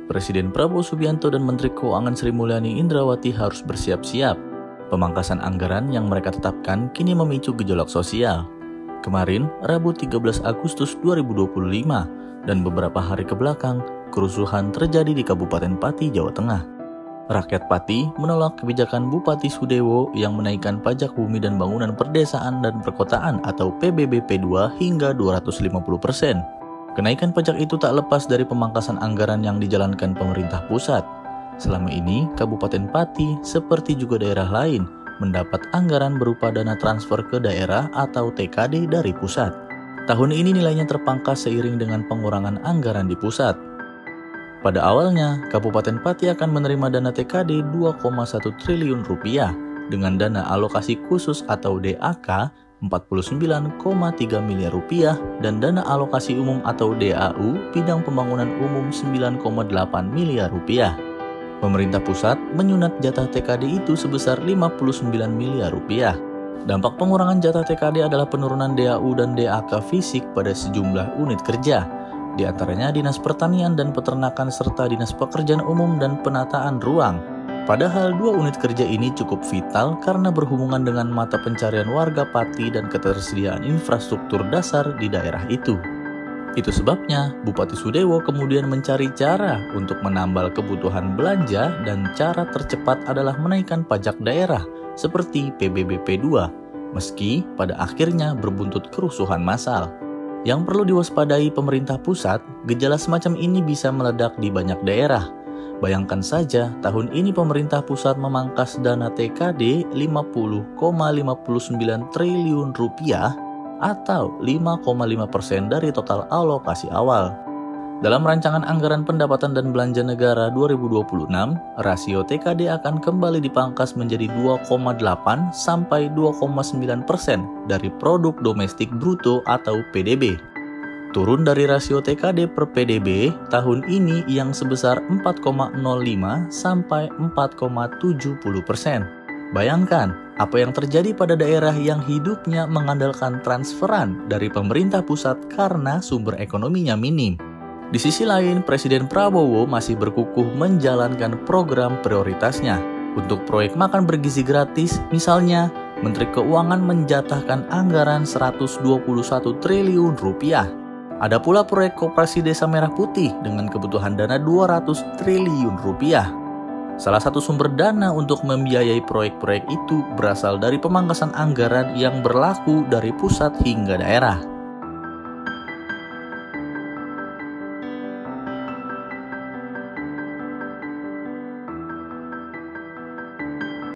Presiden Prabowo Subianto dan Menteri Keuangan Sri Mulyani Indrawati harus bersiap-siap. Pemangkasan anggaran yang mereka tetapkan kini memicu gejolak sosial. Kemarin, Rabu 13 Agustus 2025, dan beberapa hari kebelakang, kerusuhan terjadi di Kabupaten Pati, Jawa Tengah. Rakyat Pati menolak kebijakan Bupati Sudewo yang menaikkan pajak bumi dan bangunan perdesaan dan perkotaan atau PBBP 2 hingga 250%. Kenaikan pajak itu tak lepas dari pemangkasan anggaran yang dijalankan pemerintah pusat. Selama ini, Kabupaten Pati seperti juga daerah lain mendapat anggaran berupa dana transfer ke daerah atau TKD dari pusat. Tahun ini nilainya terpangkas seiring dengan pengurangan anggaran di pusat. Pada awalnya, Kabupaten Pati akan menerima dana TKD 2,1 triliun rupiah dengan dana alokasi khusus atau DAK 49,3 miliar rupiah dan dana alokasi umum atau DAU bidang pembangunan umum 9,8 miliar rupiah. Pemerintah pusat menyunat jatah TKD itu sebesar 59 miliar rupiah. Dampak pengurangan jatah TKD adalah penurunan DAU dan DAK fisik pada sejumlah unit kerja, di antaranya Dinas Pertanian dan Peternakan serta Dinas Pekerjaan Umum dan Penataan Ruang. Padahal dua unit kerja ini cukup vital karena berhubungan dengan mata pencarian warga Pati dan ketersediaan infrastruktur dasar di daerah itu. Itu sebabnya Bupati Sudewo kemudian mencari cara untuk menambal kebutuhan belanja dan cara tercepat adalah menaikkan pajak daerah seperti PBBP 2, meski pada akhirnya berbuntut kerusuhan massal. Yang perlu diwaspadai pemerintah pusat, gejala semacam ini bisa meledak di banyak daerah. Bayangkan saja, tahun ini pemerintah pusat memangkas dana TKD 50,59 triliun rupiah atau 5,5% dari total alokasi awal. Dalam rancangan anggaran pendapatan dan belanja negara 2026, rasio TKD akan kembali dipangkas menjadi 2,8 sampai 2,9% dari produk domestik bruto atau PDB. Turun dari rasio TKD per PDB tahun ini yang sebesar 4,05 sampai 4,70%. Bayangkan apa yang terjadi pada daerah yang hidupnya mengandalkan transferan dari pemerintah pusat karena sumber ekonominya minim. Di sisi lain, Presiden Prabowo masih berkukuh menjalankan program prioritasnya. Untuk proyek makan bergizi gratis, misalnya, Menteri Keuangan menjatahkan anggaran 121 triliun rupiah. Ada pula proyek Koperasi Desa Merah Putih dengan kebutuhan dana 200 triliun rupiah. Salah satu sumber dana untuk membiayai proyek-proyek itu berasal dari pemangkasan anggaran yang berlaku dari pusat hingga daerah.